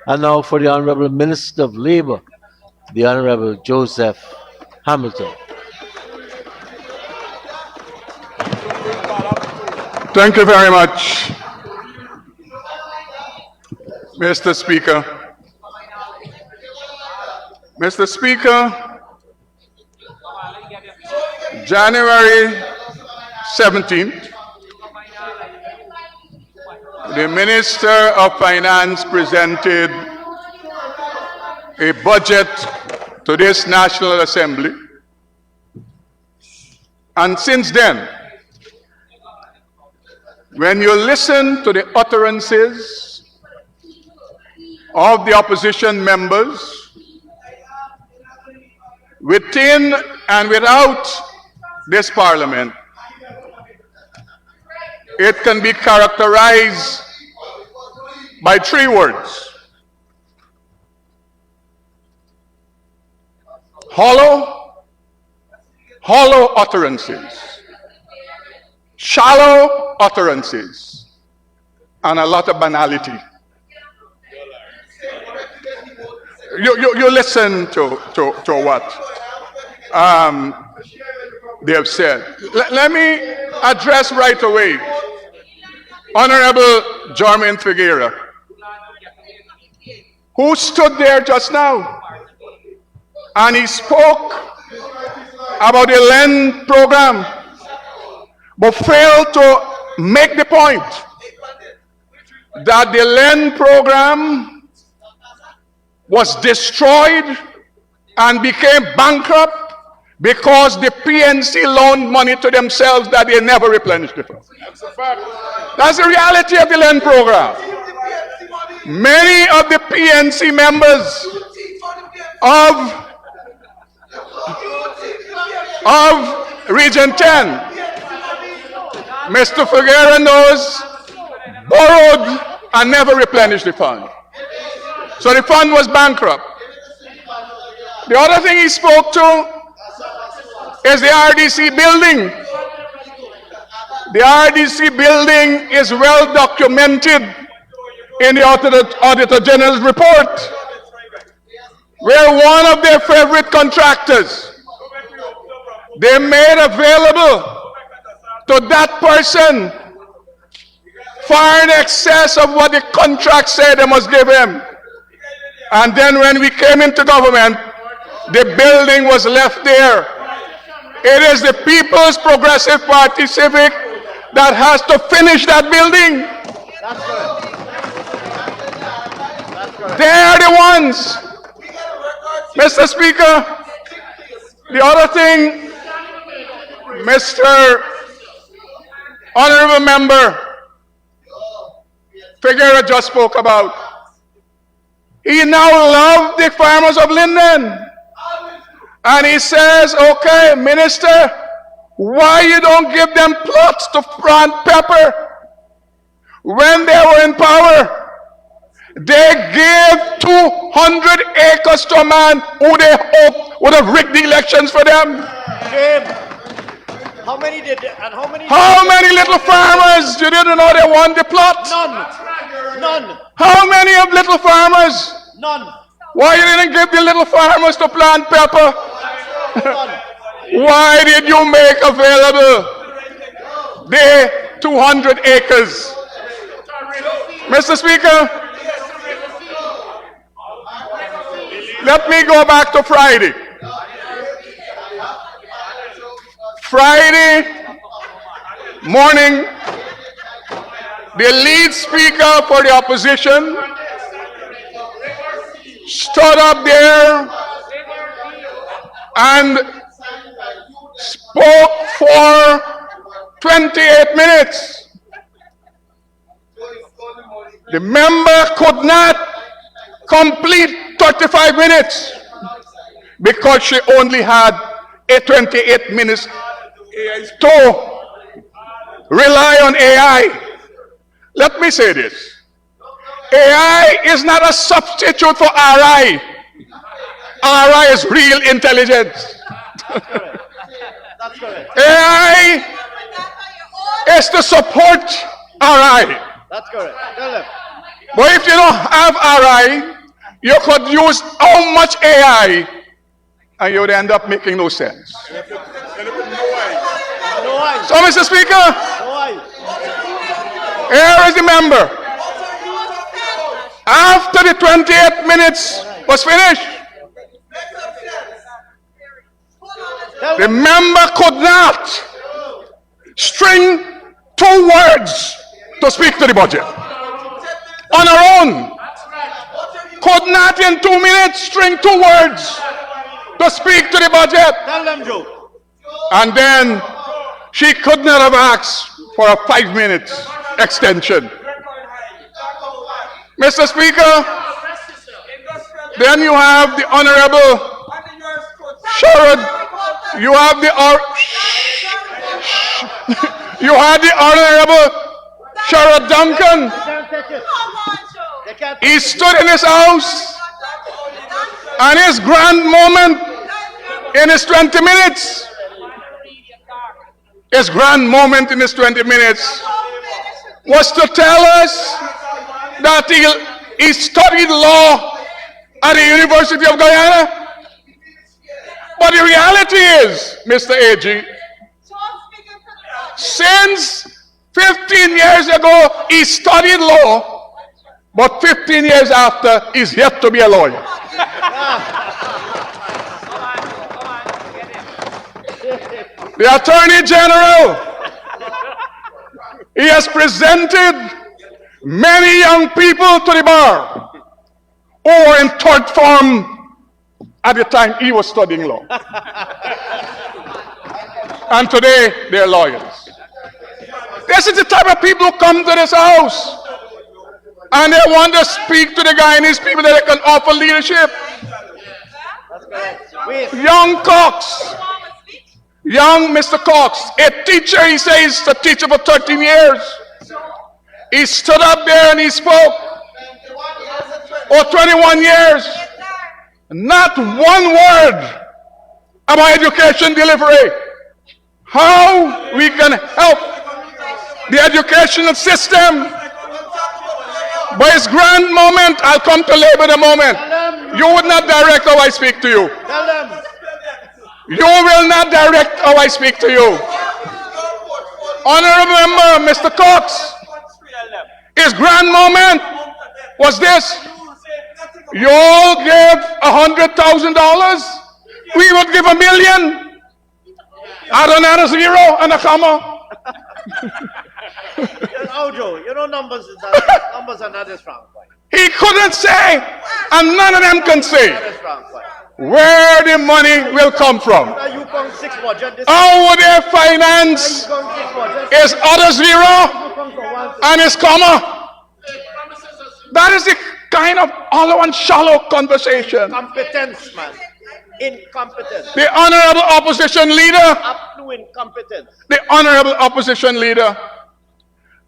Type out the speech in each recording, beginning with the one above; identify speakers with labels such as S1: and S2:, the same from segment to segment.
S1: And now for the Honorable Minister of Labour, the Honorable Joseph Hamilton.
S2: Thank you very much, Mr. Speaker. Mr. Speaker, January 17th, the Minister of Finance presented a budget to this National Assembly. And since then, when you listen to the utterances of the opposition members within and without this parliament, it can be characterized by three words: hollow utterances, shallow utterances, and a lot of banality. You listen to what they have said. Let me address right away Honorable 𝐁𝐔𝐃𝐆𝐄 Figueira, who stood there just now and he spoke about the LEND program, but failed to make the point that the LEND program was destroyed and became bankrupt because the PNC loaned money to themselves that they never replenished it. That's a fact. That's the reality of the LEND program. Many of the PNC members of Region 10, Mr. Figueira knows, borrowed and never replenished the fund. So the fund was bankrupt. The other thing he spoke to is the RDC building. The RDC building is well documented in the Auditor General's report, where one of their favorite contractors, they made available to that person far in excess of what the contract said they must give him. And then when we came into government, the building was left there. It is the People's Progressive Party Civic that has to finish that building.
S3: That's correct. That's correct.
S2: They're the ones. Mr. Speaker, the other thing, Mr. Honorable Member Figueira just spoke about, he now loves the farmers of Linden. And he says, okay, Minister, why you don't give them plots to plant pepper? When they were in power, they gave 200 acres to a man who they hoped would have rigged the elections for them.
S3: How many did, and how many?
S2: How many little farmers you didn't know they won the plot?
S3: None.
S2: How many of little farmers?
S3: None.
S2: Why you didn't give the little farmers to plant pepper?
S3: None.
S2: Why did you make available the 200 acres? Mr. Speaker, let me go back to Friday. Friday morning, the lead speaker for the opposition stood up there and spoke for 28 minutes. The member could not complete 35 minutes because she only had 28 minutes to rely on AI. Let me say this. AI is not a substitute for RI. RI is real intelligence.
S3: That's correct.
S2: AI is to support RI.
S3: That's correct. Tell them.
S2: But if you don't have RI, you could use how much AI and you would end up making no sense.
S3: No eyes.
S2: So, Mr. Speaker,
S3: No eyes.
S2: here is the member. After the 28 minutes was finished, the member could not string 2 words to speak to the budget on her own. Could not in 2 minutes string 2 words to speak to the budget.
S3: Tell them, Joe.
S2: And then she could not have asked for a 5-minute extension. Mr. Speaker, then you have the Honorable Sherrod. You have the Honorable Sherrod Duncan.
S3: Can't take it. They can't take
S2: He
S3: it.
S2: stood in his house, and his grand moment in his 20 minutes, his grand moment in his 20 minutes was to tell us that he studied law at the University of Guyana. But the reality is, Mr. AG, since 15 years ago, he studied law, but 15 years after, he's yet to be a lawyer. The Attorney General, he has presented many young people to the bar who were in 3rd form at the time he was studying law. And today, they're lawyers. This is the type of people who come to this house and they want to speak to the Guyanese people that they can offer leadership.
S3: That's correct. Wait.
S2: Young Cox, young Mr. Cox, a teacher, he says, a teacher for 13 years. He stood up there and he spoke. For 21 years. Not one word about education delivery. How we can help the educational system. But his grand moment, I'll come to labor the moment. You would not direct how I speak to you.
S3: Tell them.
S2: You will not direct how I speak to you. Honorable member, Mr. Cox, his grand moment was this. You all gave $100,000. We would give $1 million. Add another 0 and a comma.
S3: Oh, Joe, you know numbers are not as strong point.
S2: He couldn't say, and none of them can say,
S3: Not as strong point.
S2: where the money will come from.
S3: Now you count 6 budget. This
S2: How would they finance
S3: you count 6 budget.
S2: his other 0
S3: You count for 1.
S2: and his comma? That is the kind of hollow and shallow conversation.
S3: Incompetence, man. Incompetence.
S2: The honorable opposition leader,
S3: Up to incompetence.
S2: the honorable opposition leader,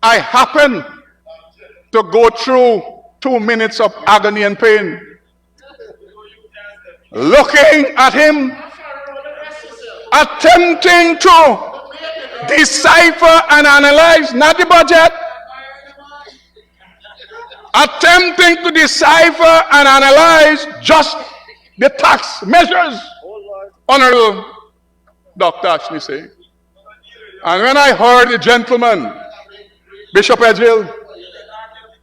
S2: I happen to go through 2 minutes of agony and pain, looking at him, attempting to decipher and analyze, not the budget, attempting to decipher and analyze just the tax measures, Honorable Dr. Ashley say. And when I heard the gentleman, Bishop Edghill,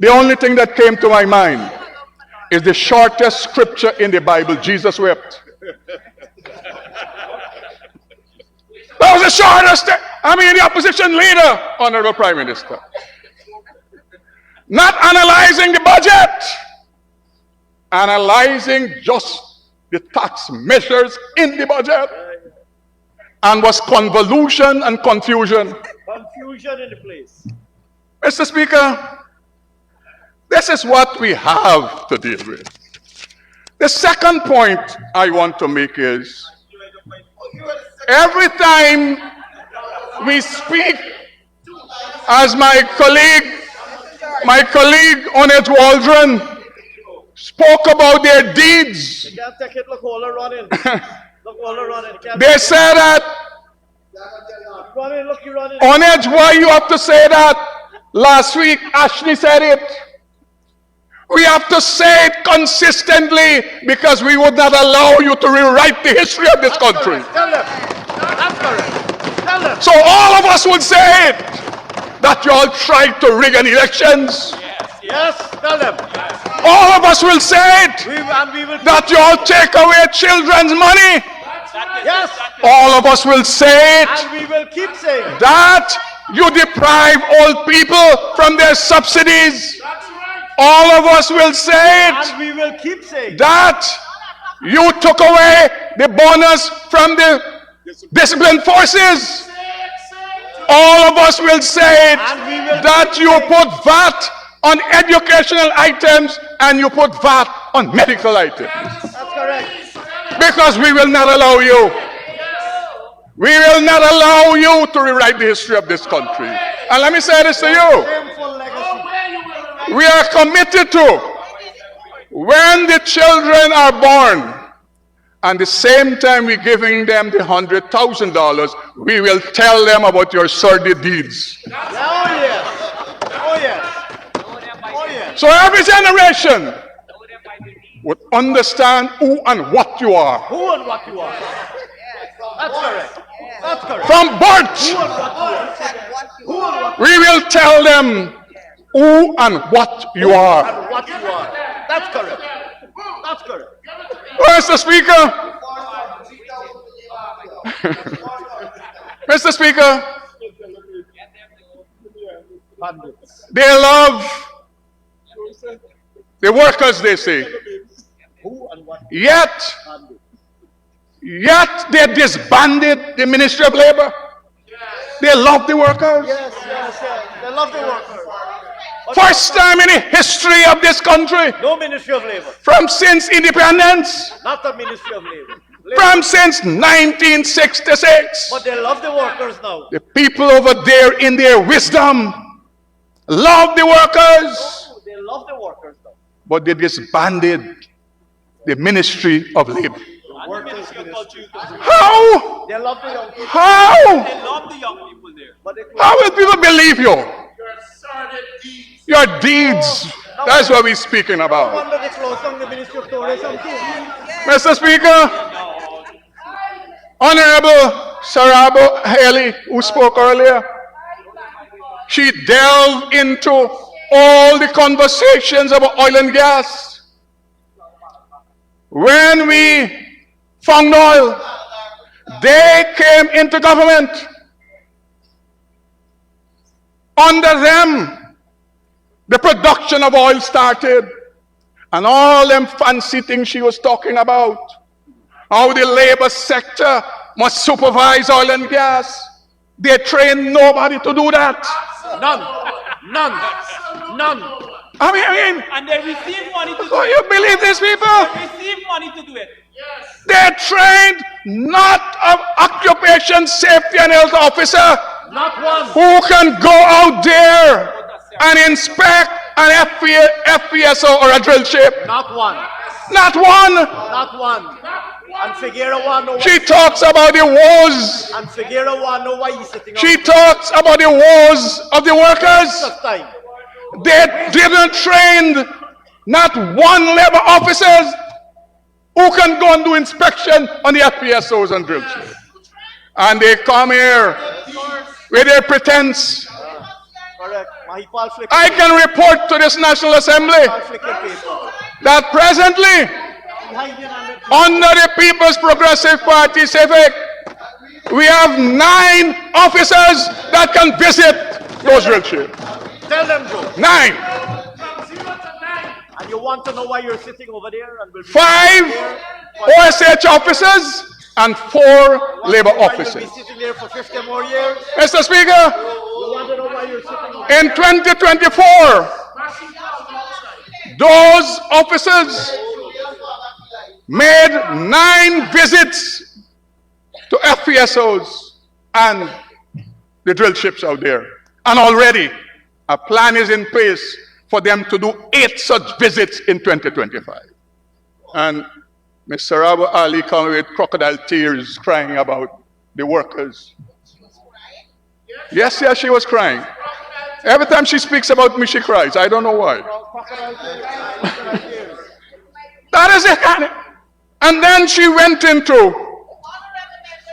S2: the only thing that came to my mind is the shortest scripture in the Bible, Jesus wept. That was the shortest, the opposition leader, Honorable Prime Minister. Not analyzing the budget, analyzing just the tax measures in the budget, and was convolution and confusion.
S3: Confusion in the place.
S2: Mr. Speaker, this is what we have to deal with. The second point I want to make is, every time we speak, as my colleague Onage Waldron spoke about their deeds,
S3: You can't take it. Look, all are running. Look, all are running. You can't
S2: they say that,
S3: running. Look, you're running.
S2: Onage, why you have to say that? Last week, Ashley said it. We have to say it consistently because we would not allow you to rewrite the history of this country.
S3: Tell them. That's correct. Tell them.
S2: So all of us would say it, that you all tried to rig an elections.
S3: Yes, tell them.
S2: All of us will say it,
S3: We will.
S2: that you all take away children's money.
S3: Yes,
S2: All of us will say it,
S3: and we will keep saying it.
S2: that you deprive old people from their subsidies. All of us will say it,
S3: And we will keep saying it.
S2: that you took away the bonus from the disciplined forces. All of us will say it,
S3: And we will
S2: that
S3: keep
S2: you
S3: saying it.
S2: put VAT on educational items and you put VAT on medical items.
S3: That's correct.
S2: Because we will not allow you. We will not allow you to rewrite the history of this country. And let me say this to you.
S3: Shameful legacy.
S2: We are committed to, when the children are born, and the same time we're giving them the $100,000, we will tell them about your sordid deeds.
S3: Oh yes. Oh yes. Oh yes.
S2: So every generation would understand who and what you are.
S3: Who and what you are. That's correct. That's correct.
S2: From birth,
S3: Who and what you are. Who and what
S2: we will tell them who and what you are.
S3: and what you are. That's correct. That's correct.
S2: Mr. Speaker, Mr. Speaker,
S3: Bandits.
S2: they love the workers, they say.
S3: Who and what
S2: Yet they disbanded the Ministry of Labor. They love the workers.
S3: Yes, yes, yes. They love the workers. But
S2: First time in the history of this country,
S3: no Ministry of Labor.
S2: from since independence,
S3: Not the Ministry of Labor.
S2: from since 1966.
S3: But they love the workers now.
S2: The people over there in their wisdom love the workers,
S3: They love the workers now.
S2: but they disbanded the Ministry of Labor.
S3: The workers ministry.
S2: How?
S3: They love the young people.
S2: How?
S4: They love the young people there.
S3: But it
S2: How will people believe you? Your deeds. That's what we're speaking about.
S3: wonder they closed down the Ministry of Tourism too.
S2: Mr. Speaker, Honorable Sarabo Haley, who spoke earlier, she delved into all the conversations about oil and gas. When we found oil, they came into government. Under them, the production of oil started. And all them fancy things she was talking about. How the labor sector must supervise oil and gas. They train nobody to do that.
S3: None.
S2: I mean,
S4: And they receive money to do
S2: do
S4: it.
S2: you believe these people?
S4: They receive money to do it.
S2: They're trained not of occupation safety and health officer
S3: Not one.
S2: who can go out there and inspect an FPSO or a drill ship.
S3: Not one.
S2: Not one.
S3: Not one. And Figueroa want to know
S2: She talks about the woes.
S3: and Figueroa want to know why he's sitting
S2: She
S3: out
S2: talks about the woes of the workers.
S3: this time.
S2: They didn't train not one labor officers who can go and do inspection on the FPSOs and drill ships. And they come here with their pretense.
S3: Correct. Mahipal flicking.
S2: I can report to this National Assembly
S3: Mahipal flicking paper.
S2: that presently,
S3: Hiding under
S2: under the People's Progressive Party Civic, we have 9 officers that can visit those drill ships.
S3: Tell them, Joe.
S2: 9.
S3: And you want to know why you're sitting over there and will be
S2: 5 OSH officers and 4 labor
S3: why you'll
S2: officers.
S3: be sitting there for 50 more years.
S2: Mr. Speaker,
S3: You want to know why you're sitting over
S2: in 2024, those officers made 9 visits to FPSOs and the drill ships out there. And already a plan is in place for them to do 8 such visits in 2025. And Mr. Abu Ali came with crocodile tears crying about the workers. Yes, she was crying. Every time she speaks about me, she cries. I don't know why. as they can. And then she went into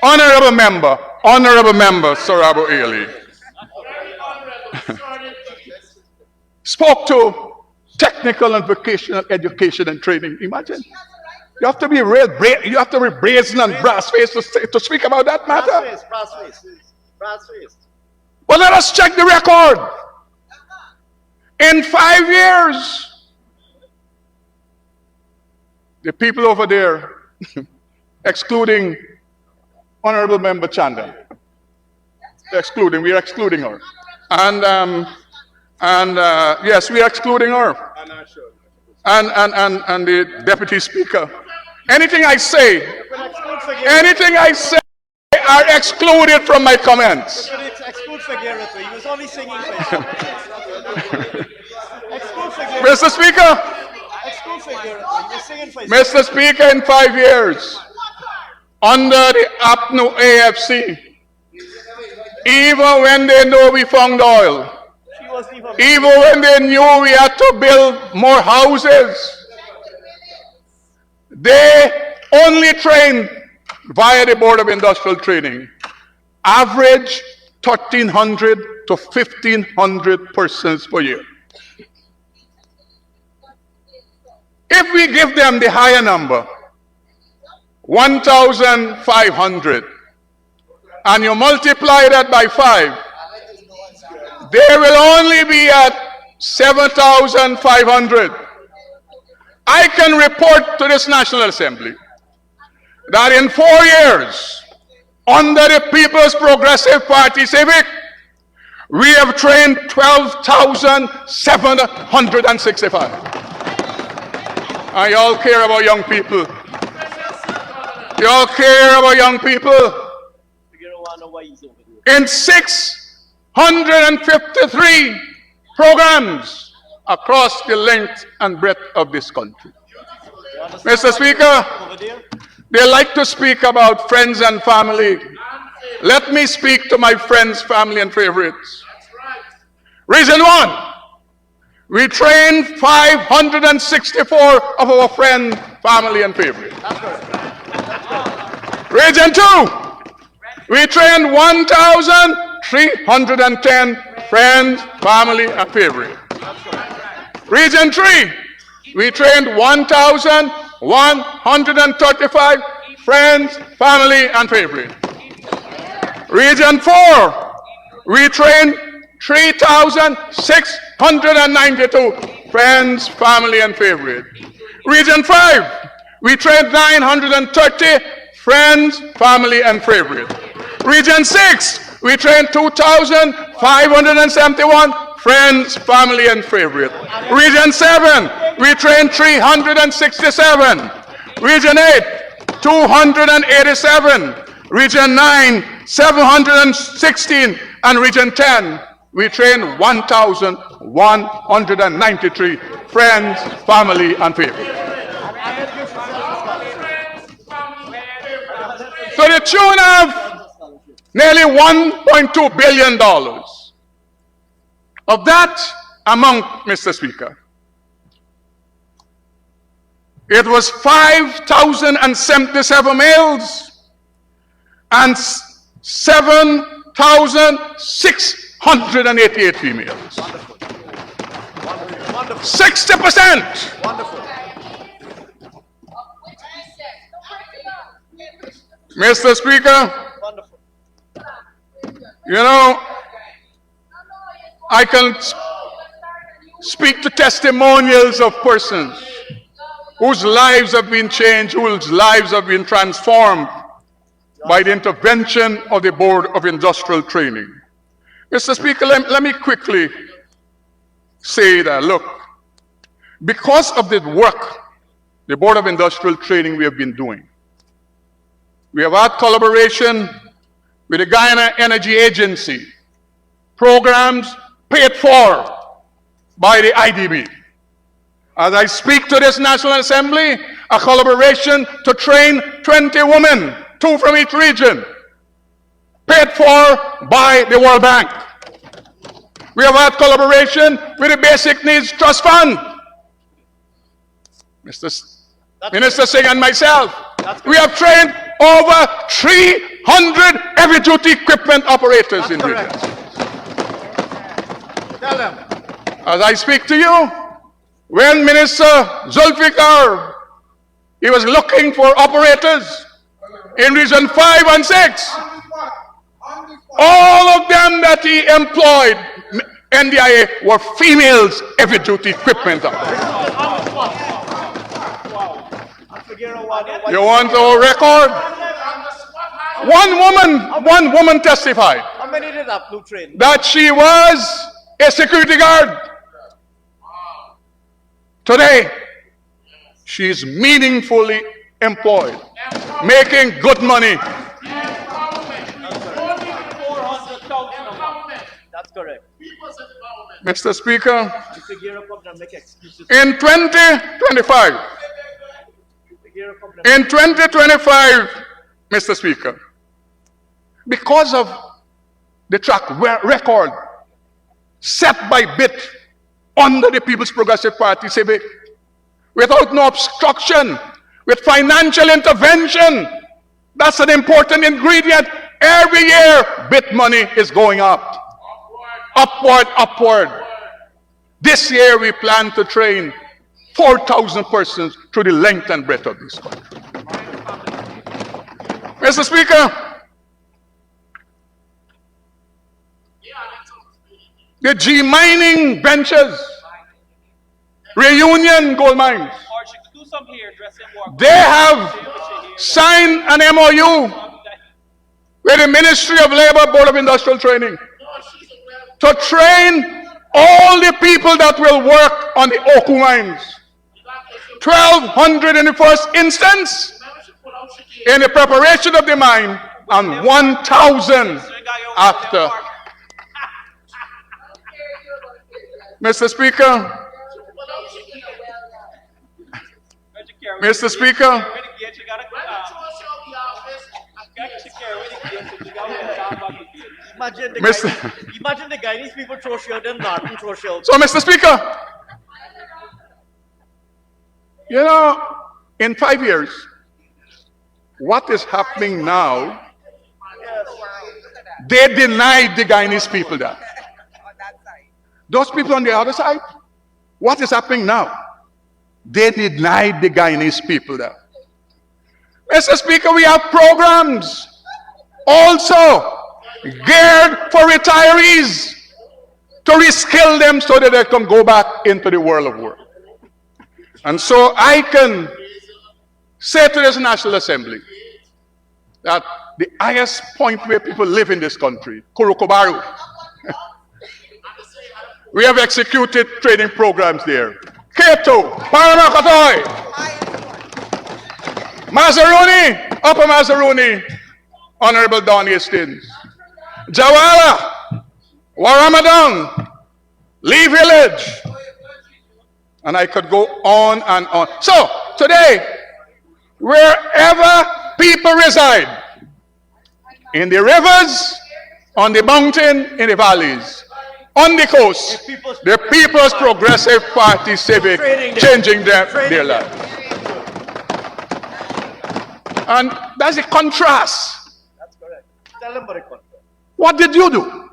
S2: honorable member, Sir Abu Ely. Spoke to technical and vocational education and training. Imagine. You have to be brazen and brass-faced to speak about that matter.
S3: Brass face.
S2: But let us check the record. In 5 years, the people over there, excluding Honorable Member Chanda, we are excluding her. And yes, we are excluding her. And the Deputy Speaker. Anything I say are excluded from my comments.
S3: Exclude Figueroa. He was only singing for
S2: Mr. Speaker,
S3: Exclude Figueroa. He was singing for
S2: Mr. Speaker, in 5 years, under the APNU AFC, even when they know we found oil,
S3: She wasn't even.
S2: even when they knew we had to build more houses, they only trained via the Board of Industrial Training, average 1,300 to 1,500 persons per year. If we give them the higher number, 1,500, and you multiply that by 5, they will only be at 7,500. I can report to this National Assembly that in 4 years, under the People's Progressive Party Civic, we have trained 12,765. And y'all care about young people. Y'all care about young people. In 653 programs across the length and breadth of this country. Mr. Speaker, they like to speak about friends and family. Let me speak to my friends, family, and favorites. Reason 1, we trained 564 of our friends, family, and favorites. Region 2, we trained 1,310 friends, family, and favorites. Region 3, we trained 1,135 friends, family, and favorites. Region 4, we trained 3,692 friends, family, and favorites. Region 5, we trained 930 friends, family, and favorites. Region 6, we trained 2,571 friends, family, and favorites. Region 7, we trained 367. Region 8, 287. Region 9, 716. And Region 10, we trained 1,193 friends, family, and favorites. To the tune of nearly $1.2 billion. Of that amount, Mr. Speaker, it was 5,077 males and 7,688 females. 60%.
S3: Wonderful.
S2: Mr. Speaker,
S3: Wonderful.
S2: you know, I can speak to testimonials of persons whose lives have been changed, whose lives have been transformed by the intervention of the Board of Industrial Training. Mr. Speaker, let me quickly say that, look, because of the work the Board of Industrial Training we have been doing, we have had collaboration with the Guyana Energy Agency, programs paid for by the IDB. As I speak to this National Assembly, a collaboration to train 20 women, 2 from each region, paid for by the World Bank. We have had collaboration with the Basic Needs Trust Fund. Mr. Minister Singh and myself.
S3: That's
S2: We have trained over 300 heavy-duty equipment operators in
S3: correct.
S2: regions.
S3: Tell them.
S2: As I speak to you, when Minister 𝐁𝐔𝐃𝐆𝐄, he was looking for operators in Region 5 and 6. All of them that he employed, NDIA, were females heavy-duty equipment operators. You want our record? One woman testified
S3: How many did Aplu train?
S2: that she was a security guard. Today, she is meaningfully employed, making good money.
S4: 400,000 a month.
S3: That's correct.
S2: Mr. Speaker,
S3: If you gear up and make excuses.
S2: in 2025, in 2025, Mr. Speaker, because of the track record set by BIT under the People's Progressive Party, civic, without no obstruction, with financial intervention, that's an important ingredient. Every year, BIT money is going up. Upward, upward. This year, we plan to train 4,000 persons through the length and breadth of this country. Mr. Speaker, the G mining ventures, Reunion gold mines,
S4: Or she could do some hairdressing work.
S2: they have signed an MOU with the Ministry of Labor Board of Industrial Training to train all the people that will work on the Oku mines. 1,200 in the first instance in the preparation of the mine, and 1,000 after. Mr. Speaker, Mr. Speaker,
S3: Imagine the
S2: Mr.
S3: Imagine the Guyanese people throw shield and Martin throw shield.
S2: So, Mr. Speaker, you know, in 5 years, what is happening now, they denied the Guyanese people that. Those people on the other side, what is happening now? They denied the Guyanese people that. Mr. Speaker, we have programs also geared for retirees to reskill them so that they can go back into the world of work. And so I can say to this National Assembly that the highest point where people live in this country, Kurukubaru, we have executed training programs there. Keto, Paramakatoy, Mazaruni, Upper Mazaruni, Honorable Don Hastings, Jawala, Waramadan, Lee Village, and I could go on and on. So, today, wherever people reside, in the rivers, on the mountain, in the valleys, on the coast, the People's Progressive Party Civic changing their lives. And that's a contrast.
S3: That's correct. Tell them about it.
S2: What did you do?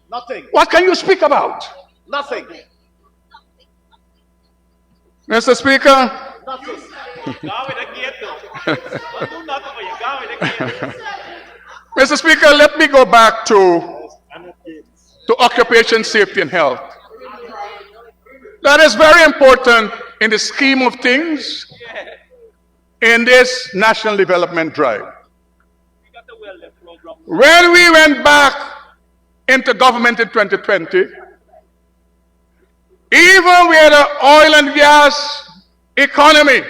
S3: Nothing.
S2: What can you speak about?
S3: Nothing.
S2: Mr. Speaker,
S3: Nothing.
S2: Mr. Speaker, let me go back to occupation safety and health. That is very important in the scheme of things in this national development drive. When we went back into government in 2020, even with the oil and gas economy,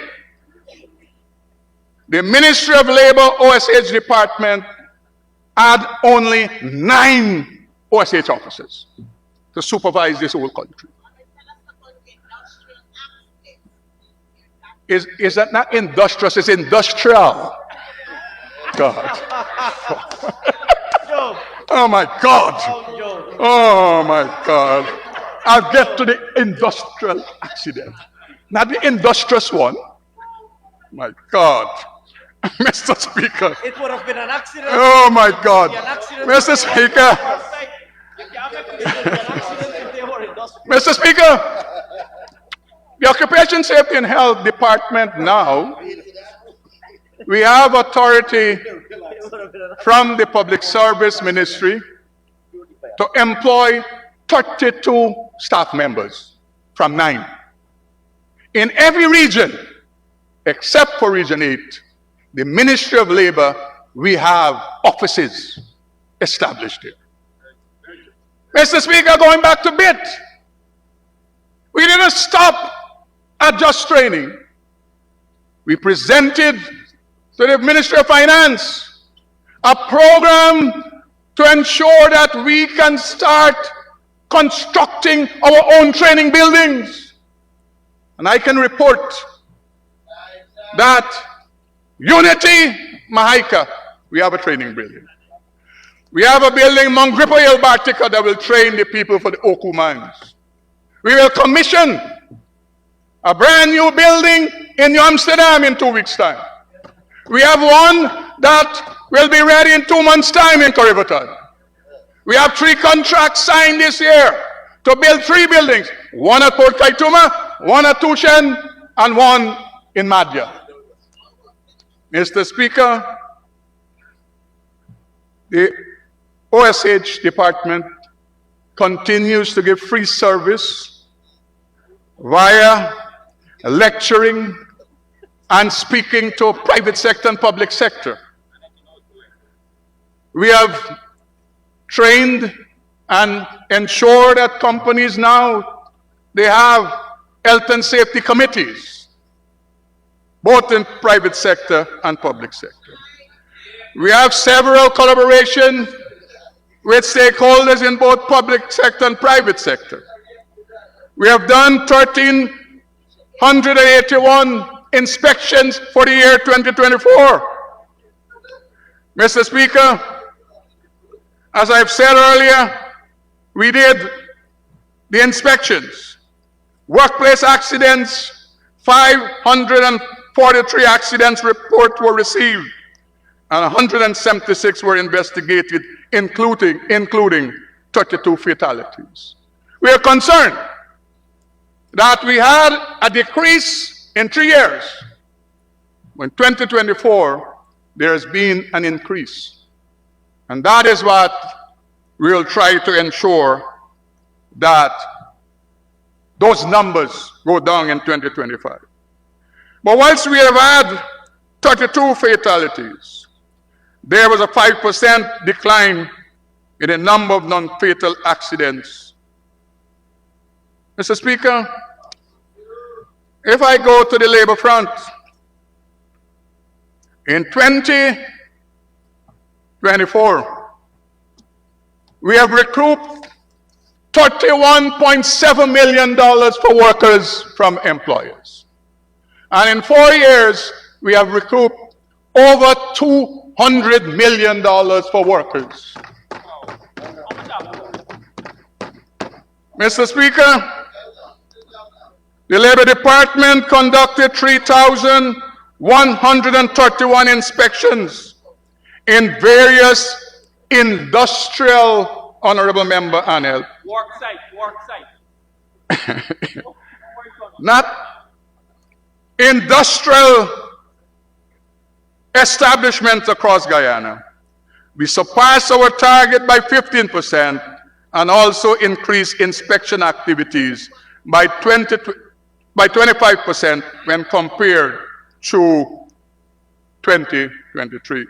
S2: the Ministry of Labor OSH department had only 9 OSH officers to supervise this whole country. Is that not industrious? It's industrial. God. Oh my God. Oh my God. I'll get to the industrial accident. Not the industrious one. My God. Mr. Speaker.
S3: It would have been an accident.
S2: Oh my God.
S3: It would be an accident
S2: Mr.
S3: if they were
S2: Speaker.
S3: It would be an accident if they were industrial.
S2: Mr. Speaker. The Occupation Safety and Health Department now, we have authority from the Public Service Ministry to employ 32 staff members from 9. In every region, except for Region 8, the Ministry of Labor, we have offices established here. Mr. Speaker, going back to BIT, we didn't stop at just training. We presented to the Ministry of Finance a program to ensure that we can start constructing our own training buildings. And I can report that Unity, Mahika, we have a training building. We have a building, Mount Grippo Bartica, that will train the people for the Oku mines. We will commission a brand new building in New Amsterdam in 2 weeks' time. We have one that will be ready in 2 months' time in Corriverton. We have 3 contracts signed this year to build 3 buildings. One at Port Kaituma, one at Tushen, and one in Madhya. Mr. Speaker, the OSH department continues to give free service via lecturing and speaking to private sector and public sector. We have trained and ensured that companies now, they have health and safety committees, both in private sector and public sector. We have several collaboration with stakeholders in both public sector and private sector. We have done 1,381 inspections for the year 2024. Mr. Speaker, as I've said earlier, we did the inspections. Workplace accidents, 543 accidents reports were received, and 176 were investigated, including 32 fatalities. We are concerned that we had a decrease in 3 years. In 2024, there has been an increase. And that is what we will try to ensure, that those numbers go down in 2025. But whilst we have had 32 fatalities, there was a 5% decline in the number of non-fatal accidents. Mr. Speaker, if I go to the labor front, in 2024, we have recouped $31.7 million for workers from employers. And in 4 years, we have recouped over $200 million for workers. Mr. Speaker, the Labor Department conducted 3,131 inspections in various industrial, Honorable Member Anel.
S4: Work site.
S2: Not industrial establishments across Guyana. We surpassed our target by 15% and also increased inspection activities by 25% when compared to 2023.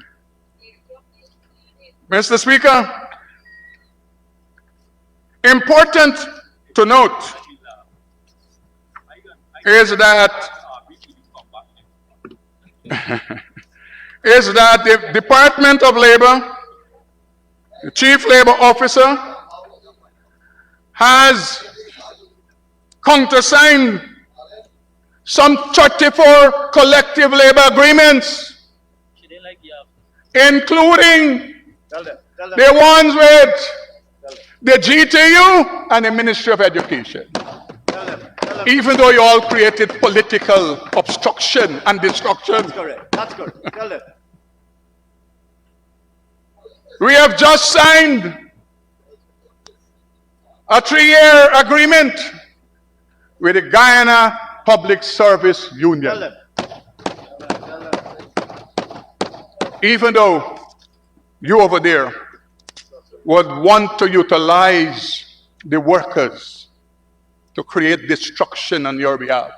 S2: Mr. Speaker, important to note is that the Department of Labor, the Chief Labor Officer, has countersigned some 34 collective labor agreements, including the ones with the GTU and the Ministry of Education. even though you all created political obstruction and destruction.
S3: That's correct. That's correct. Tell them.
S2: We have just signed a 3-year agreement with the Guyana Public Service
S3: Tell
S2: Union.
S3: them.
S2: Even though you over there would want to utilize the workers to create destruction on your behalf,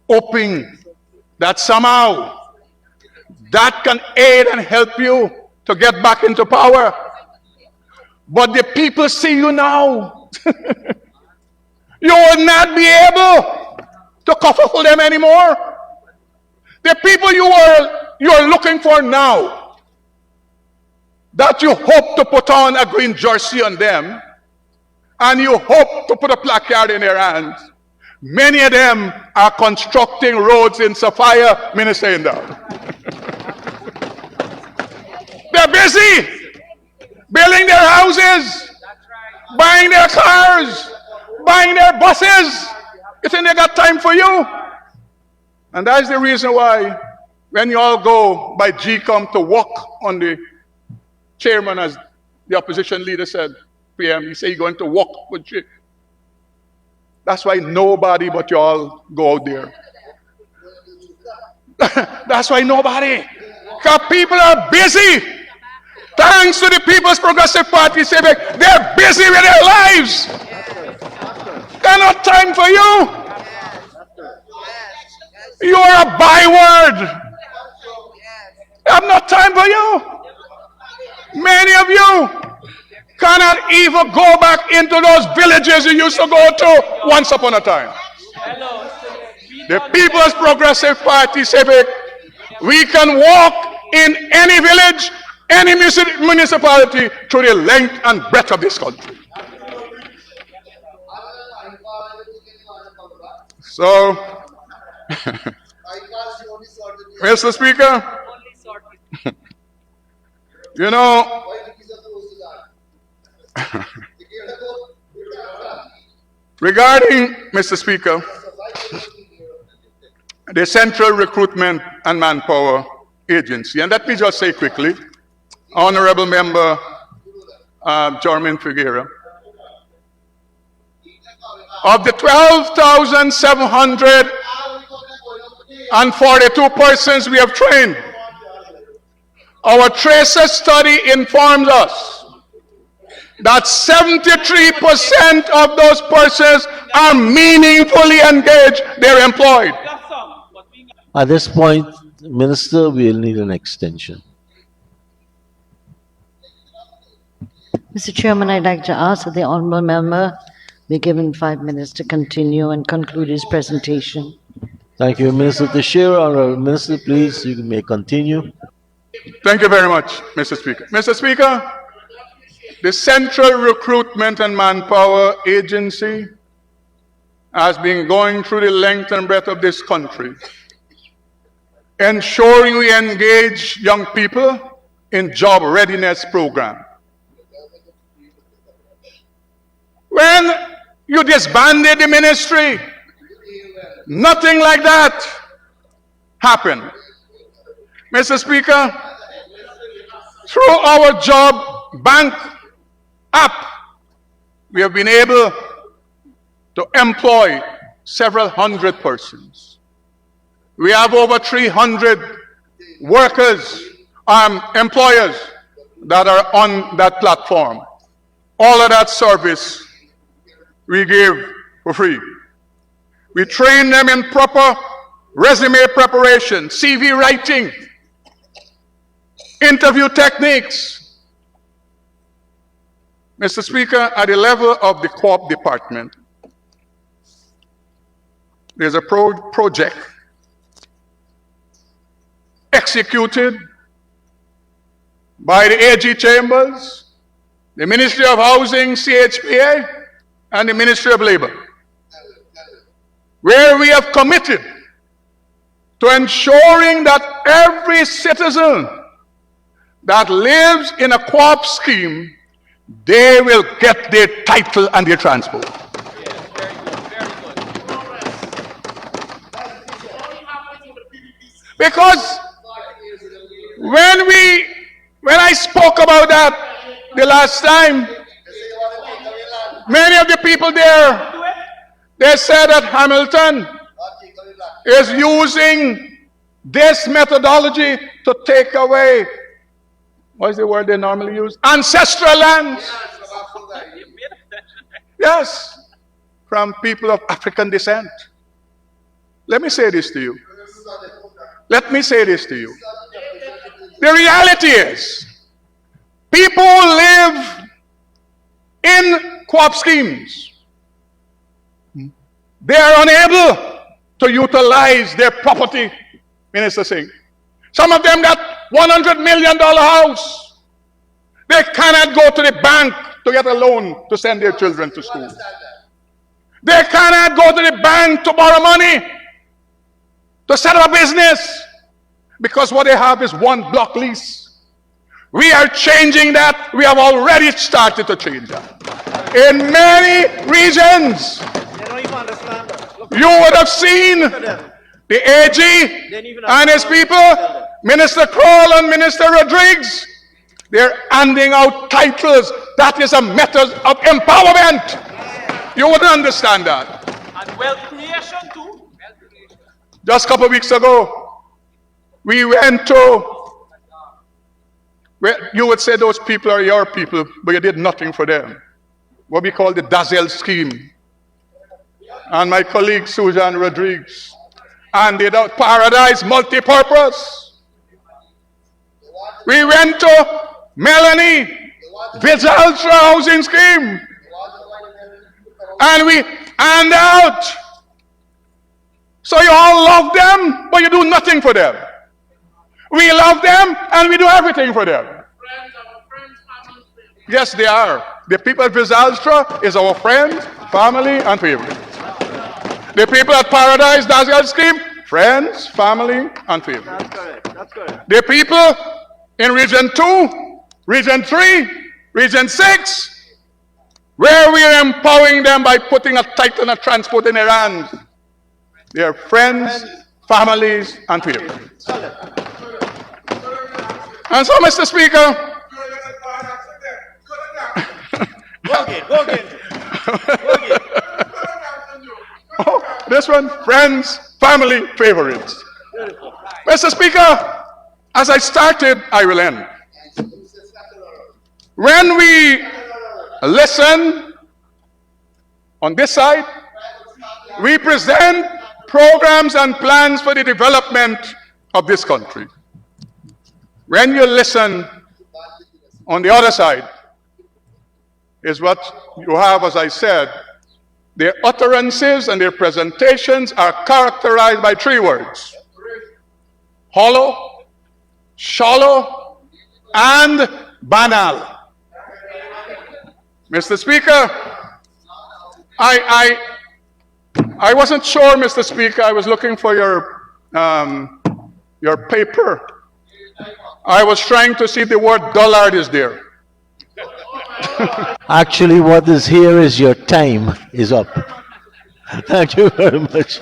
S2: hoping that somehow that can aid and help you to get back into power. But the people see you now. You will not be able to cover them anymore. The people you are looking for now, that you hope to put on a green jersey on them, and you hope to put a placard in their hands, many of them are constructing roads in Sophia, Minnesota. They're busy building their houses, buying their cars, buying their buses. You think they got time for you? And that's the reason why when you all go by 𝐁𝐔𝐃𝐆𝐄 to walk on the chairman, as the opposition leader said, PM, he said you're going to walk with you. That's why nobody but you all go out there. That's why nobody. Because people are busy. Thanks to the People's Progressive Party, they're busy with their lives. There's no time for you. You are a byword. I have no time for you. Many of you cannot even go back into those villages you used to go to once upon a time. The People's Progressive Party said we can walk in any village, any municipality through the length and breadth of this country. So, Mr. Speaker, you know, regarding, Mr. Speaker, the Central Recruitment and Manpower Agency, and let me just say quickly, Honorable Member Jermaine Figueroa, of the 12,742 persons we have trained, our tracer study informs us that 73% of those persons are meaningfully engaged, they're employed.
S1: At this point, Minister, we'll need an extension.
S5: Mr. Chairman, I'd like to ask that the honourable member be given 5 minutes to continue and conclude his presentation.
S1: Thank you, Minister Teixeira. Honorable Minister, please, you may continue.
S2: Thank you very much, Mr. Speaker. Mr. Speaker, the Central Recruitment and Manpower Agency has been going through the length and breadth of this country, ensuring we engage young people in job readiness program. When you disbanded the ministry, nothing like that happened. Mr. Speaker, through our job bank app, we have been able to employ several hundred persons. We have over 300 workers, employers that are on that platform. All of that service we give for free. We train them in proper resume preparation, CV writing, interview techniques. Mr. Speaker, at the level of the co-op department, there's a project executed by the AG Chambers, the Ministry of Housing, CHPA, and the Ministry of Labor, where we have committed to ensuring that every citizen that lives in a co-op scheme, they will get their title and their transport.
S4: Yes, very good, very good.
S2: Because when I spoke about that the last time, many of the people there, they said that Hamilton is using this methodology to take away, what is the word they normally use? Ancestral lands. Yes, from people of African descent. Let me say this to you. Let me say this to you. The reality is, people who live in co-op schemes, they are unable to utilize their property, Minister Singh. Some of them got $100 million house. They cannot go to the bank to get a loan to send their children to school. They cannot go to the bank to borrow money to set up a business because what they have is one block lease. We are changing that. We have already started to change that. In many regions,
S3: They don't even understand that. Look
S2: you would have seen
S3: at them.
S2: the AG and his people, Minister Kroll and Minister Rodriguez, they're handing out titles. That is a method of empowerment. You wouldn't understand that.
S4: And wealth creation too.
S2: Just a couple of weeks ago, we went to, well, you would say those people are your people, but you did nothing for them. What we call the Dazzle scheme. And my colleague Susan Rodriguez handed out Paradise Multipurpose. We went to Melanie, Visa Ultra Housing Scheme. And we hand out. So you all love them, but you do nothing for them. We love them, and we do everything for them. Yes, they are. The people at Visa Ultra is our friends, family, and favorite. The people at Paradise Dazzle Scheme, friends, family, and favorite.
S3: That's correct. That's correct.
S2: The people in Region 2, Region 3, Region 6, where we are empowering them by putting a title and a transport in their hands. They are friends, families, and favorites. And so, Mr. Speaker,
S3: Go again. Go again. Go again.
S2: oh, this one, friends, family, favorites.
S3: Beautiful.
S2: Mr. Speaker, as I started, I will end. When we listen on this side, we present programs and plans for the development of this country. When you listen on the other side, is what you have, as I said, their utterances and their presentations are characterized by three words: hollow, shallow, and banal. Mr. Speaker, I wasn't sure, Mr. Speaker. I was looking for your paper. I was trying to see if the word dullard is there.
S1: Actually, what is here is your time is up. Thank you very much.